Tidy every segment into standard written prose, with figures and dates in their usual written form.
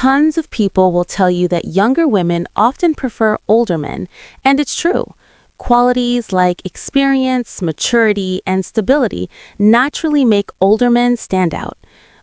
Tons of people will tell you that younger women often prefer older men, and it's true. Qualities like experience, maturity, and stability naturally make older men stand out.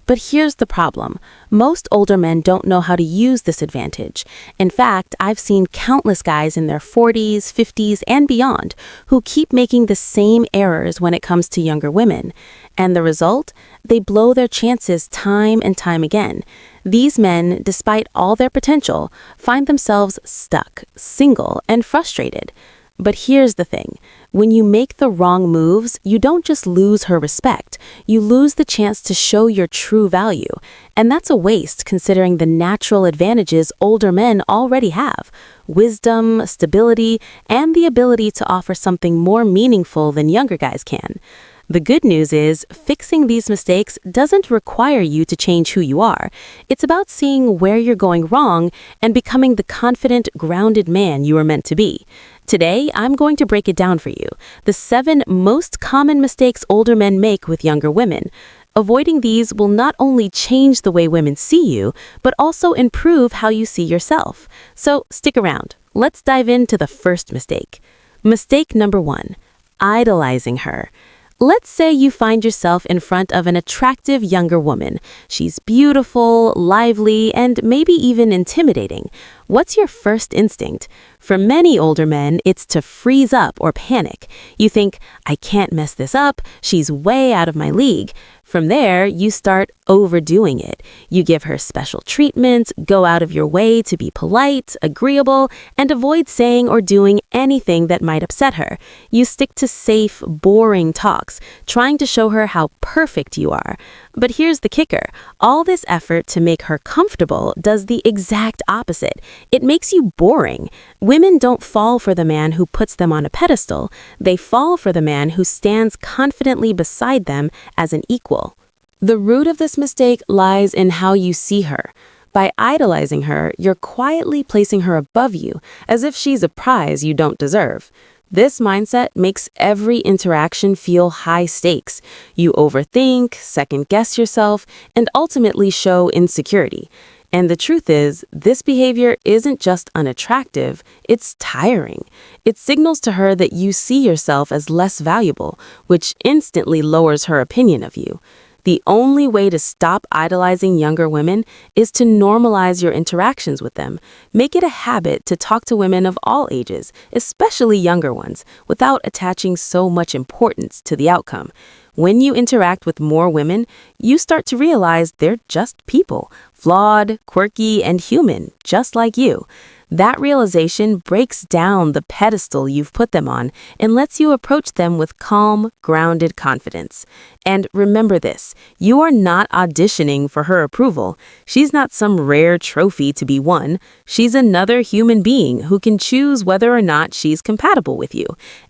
But here's the problem. Most older men don't know how to use this advantage. In fact, I've seen countless guys in their 40s, 50s, and beyond who keep making the same errors when it comes to younger women. And the result? They blow their chances time and time again. These men, despite all their potential, find themselves stuck, single, and frustrated. But here's the thing. When you make the wrong moves, you don't just lose her respect. You lose the chance to show your true value. And that's a waste considering the natural advantages older men already have. Wisdom, stability, and the ability to offer something more meaningful than younger guys can. The good news is, fixing these mistakes doesn't require you to change who you are. It's about seeing where you're going wrong and becoming the confident, grounded man you are meant to be. Today, I'm going to break it down for you. The 7 most common mistakes older men make with younger women. Avoiding these will not only change the way women see you, but also improve how you see yourself. So stick around. Let's dive into the first mistake. Mistake number 1, idolizing her. Let's say you find yourself in front of an attractive younger woman. She's beautiful, lively, and maybe even intimidating. What's your first instinct? For many older men, it's to freeze up or panic. You think, I can't mess this up, she's way out of my league. From there, you start overdoing it. You give her special treatment, go out of your way to be polite, agreeable, and avoid saying or doing anything that might upset her. You stick to safe, boring talks, trying to show her how perfect you are. But here's the kicker. All this effort to make her comfortable does the exact opposite. It makes you boring. Women don't fall for the man who puts them on a pedestal. They fall for the man who stands confidently beside them as an equal. The root of this mistake lies in how you see her. By idolizing her, you're quietly placing her above you, as if she's a prize you don't deserve. This mindset makes every interaction feel high stakes. You overthink, second-guess yourself, and ultimately show insecurity. And the truth is, this behavior isn't just unattractive, it's tiring. It signals to her that you see yourself as less valuable, which instantly lowers her opinion of you. The only way to stop idolizing younger women is to normalize your interactions with them. Make it a habit to talk to women of all ages, especially younger ones, without attaching so much importance to the outcome. When you interact with more women, you start to realize they're just people, flawed, quirky, and human, just like you. That realization breaks down the pedestal you've put them on and lets you approach them with calm, grounded confidence. And remember this, you are not auditioning for her approval. She's not some rare trophy to be won. She's another human being who can choose whether or not she's compatible with you.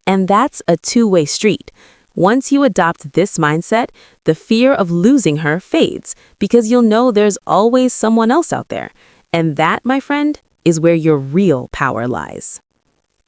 And that's a two-way street. Once you adopt this mindset, the fear of losing her fades because you'll know there's always someone else out there. And that, my friend, is where your real power lies.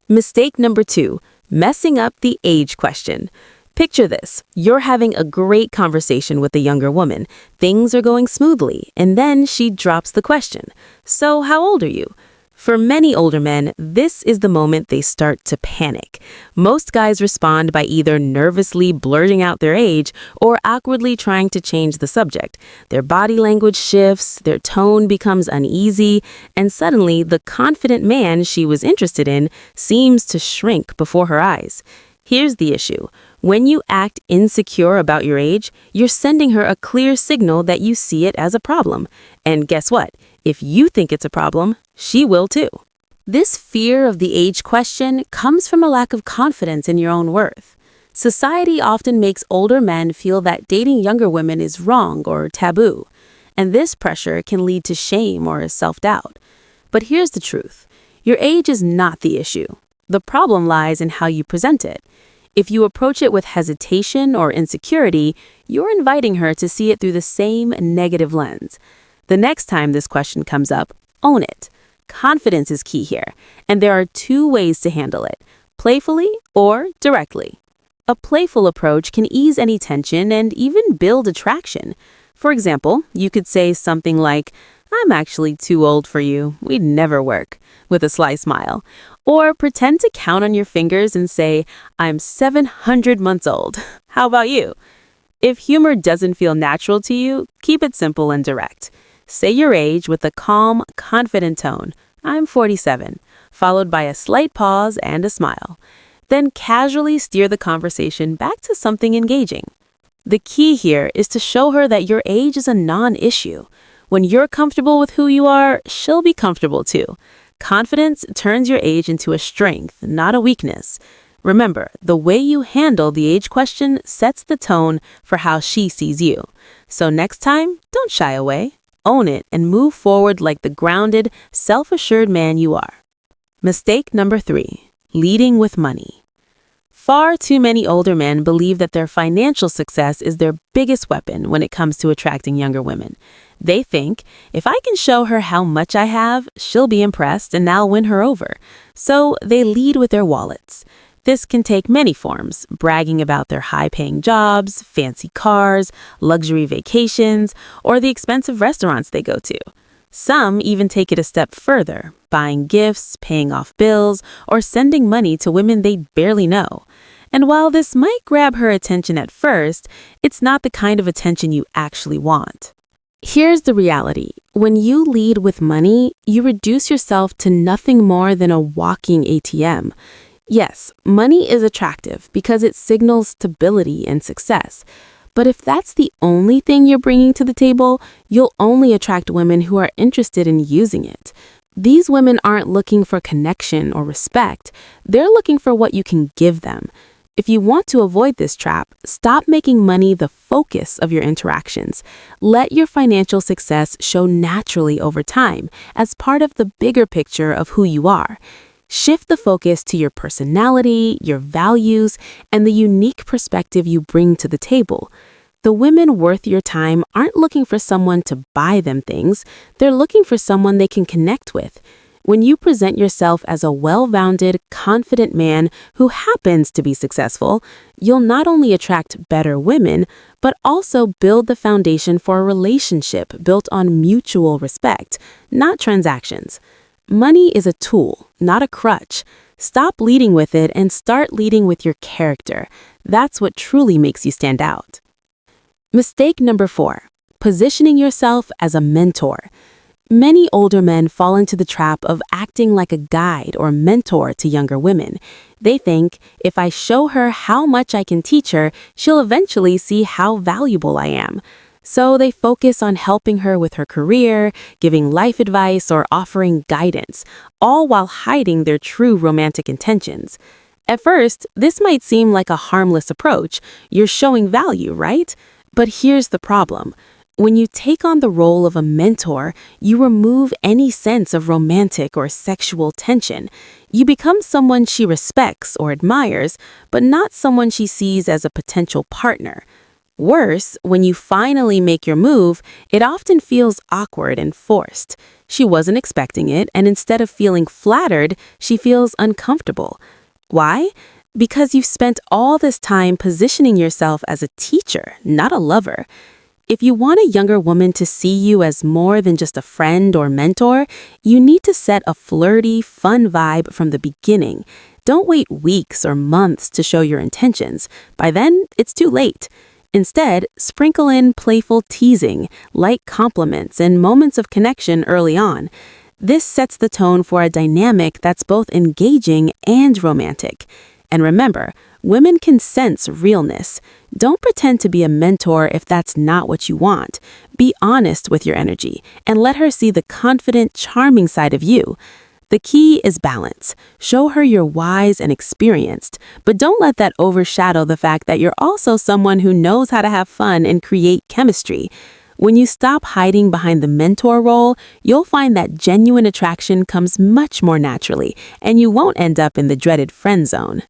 Mistake number 2, messing up the age question. Picture this. You're having a great conversation with a younger woman. Things are going smoothly, and then she drops the question. So how old are you? For many older men, this is the moment they start to panic. Most guys respond by either nervously blurting out their age or awkwardly trying to change the subject. Their body language shifts, their tone becomes uneasy, and suddenly the confident man she was interested in seems to shrink before her eyes. Here's the issue. When you act insecure about your age, you're sending her a clear signal that you see it as a problem. And guess what? If you think it's a problem, she will too. This fear of the age question comes from a lack of confidence in your own worth. Society often makes older men feel that dating younger women is wrong or taboo, and this pressure can lead to shame or self-doubt. But here's the truth. Your age is not the issue. The problem lies in how you present it. If you approach it with hesitation or insecurity, you're inviting her to see it through the same negative lens. The next time this question comes up, own it. Confidence is key here, and there are 2 ways to handle it, playfully or directly. A playful approach can ease any tension and even build attraction. For example, you could say something like, "I'm actually too old for you. We'd never work," with a sly smile. Or pretend to count on your fingers and say, "I'm 700 months old. How about you?" If humor doesn't feel natural to you, keep it simple and direct. Say your age with a calm, confident tone. "I'm 47," followed by a slight pause and a smile. Then casually steer the conversation back to something engaging. The key here is to show her that your age is a non-issue. When you're comfortable with who you are, she'll be comfortable too. Confidence turns your age into a strength, not a weakness. Remember, the way you handle the age question sets the tone for how she sees you. So next time, don't shy away. Own it and move forward like the grounded, self-assured man you are. Mistake number 3, leading with money. Far too many older men believe that their financial success is their biggest weapon when it comes to attracting younger women. They think, if I can show her how much I have, she'll be impressed and I'll win her over. So they lead with their wallets. This can take many forms, bragging about their high-paying jobs, fancy cars, luxury vacations, or the expensive restaurants they go to. Some even take it a step further, buying gifts, paying off bills, or sending money to women they barely know. And while this might grab her attention at first, it's not the kind of attention you actually want. Here's the reality. When you lead with money, you reduce yourself to nothing more than a walking ATM. Yes, money is attractive because it signals stability and success. But if that's the only thing you're bringing to the table, you'll only attract women who are interested in using it. These women aren't looking for connection or respect. They're looking for what you can give them. If you want to avoid this trap, stop making money the focus of your interactions. Let your financial success show naturally over time as part of the bigger picture of who you are. Shift the focus to your personality, your values, and the unique perspective you bring to the table. The women worth your time aren't looking for someone to buy them things. They're looking for someone they can connect with. When you present yourself as a well-rounded, confident man who happens to be successful, you'll not only attract better women, but also build the foundation for a relationship built on mutual respect, not transactions. Money is a tool, not a crutch. Stop leading with it and start leading with your character. That's what truly makes you stand out. Mistake number 4, positioning yourself as a mentor. Many older men fall into the trap of acting like a guide or mentor to younger women. They think, if I show her how much I can teach her, she'll eventually see how valuable I am. So they focus on helping her with her career, giving life advice, or offering guidance, all while hiding their true romantic intentions. At first, this might seem like a harmless approach. You're showing value, right? But here's the problem. When you take on the role of a mentor, you remove any sense of romantic or sexual tension. You become someone she respects or admires, but not someone she sees as a potential partner. Worse, when you finally make your move, it often feels awkward and forced. She wasn't expecting it, and instead of feeling flattered, she feels uncomfortable. Why? Because you've spent all this time positioning yourself as a teacher, not a lover. If you want a younger woman to see you as more than just a friend or mentor, you need to set a flirty, fun vibe from the beginning. Don't wait weeks or months to show your intentions. By then, it's too late. Instead, sprinkle in playful teasing, light compliments, and moments of connection early on. This sets the tone for a dynamic that's both engaging and romantic. And remember, women can sense realness. Don't pretend to be a mentor if that's not what you want. Be honest with your energy and let her see the confident, charming side of you. The key is balance. Show her you're wise and experienced, but don't let that overshadow the fact that you're also someone who knows how to have fun and create chemistry. When you stop hiding behind the mentor role, you'll find that genuine attraction comes much more naturally, and you won't end up in the dreaded friend zone.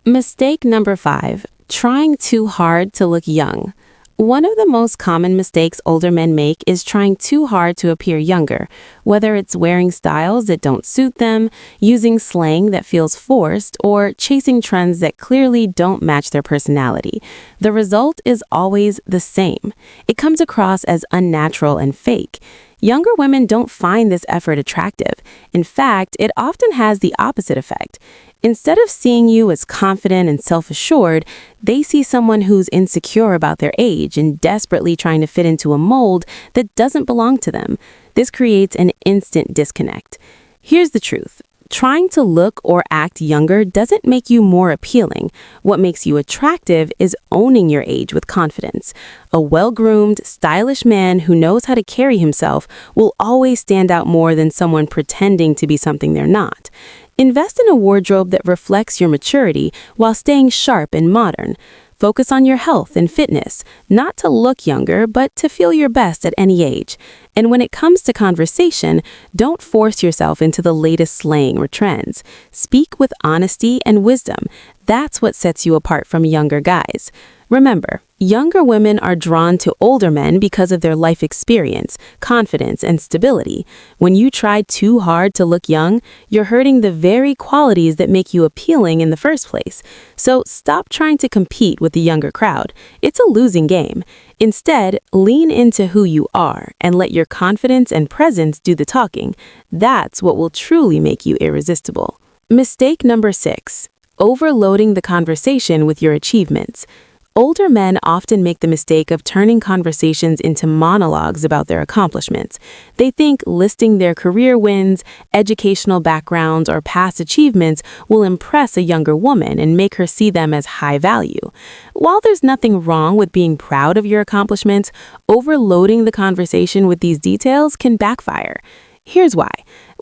Mistake number 5, trying too hard to look young. One of the most common mistakes older men make is trying too hard to appear younger, whether it's wearing styles that don't suit them, using slang that feels forced, or chasing trends that clearly don't match their personality. The result is always the same. It comes across as unnatural and fake. Younger women don't find this effort attractive. In fact, it often has the opposite effect. Instead of seeing you as confident and self-assured, they see someone who's insecure about their age and desperately trying to fit into a mold that doesn't belong to them. This creates an instant disconnect. Here's the truth. Trying to look or act younger doesn't make you more appealing. What makes you attractive is owning your age with confidence. A well-groomed, stylish man who knows how to carry himself will always stand out more than someone pretending to be something they're not. Invest in a wardrobe that reflects your maturity while staying sharp and modern. Focus on your health and fitness, not to look younger, but to feel your best at any age. And when it comes to conversation, don't force yourself into the latest slang or trends. Speak with honesty and wisdom. That's what sets you apart from younger guys. Remember, younger women are drawn to older men because of their life experience, confidence, and stability. When you try too hard to look young, you're hurting the very qualities that make you appealing in the first place. So stop trying to compete with the younger crowd. It's a losing game. Instead, lean into who you are and let your confidence and presence do the talking. That's what will truly make you irresistible. Mistake number 6. Overloading the conversation with your achievements. Older men often make the mistake of turning conversations into monologues about their accomplishments. They think listing their career wins, educational backgrounds, or past achievements will impress a younger woman and make her see them as high value. While there's nothing wrong with being proud of your accomplishments, overloading the conversation with these details can backfire. Here's why.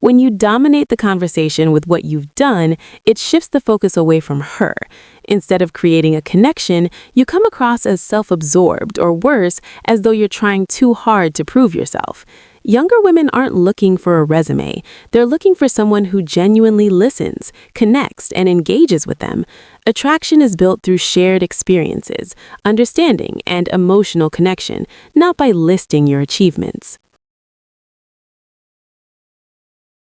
When you dominate the conversation with what you've done, it shifts the focus away from her. Instead of creating a connection, you come across as self-absorbed, or worse, as though you're trying too hard to prove yourself. Younger women aren't looking for a resume. They're looking for someone who genuinely listens, connects, and engages with them. Attraction is built through shared experiences, understanding, and emotional connection, not by listing your achievements.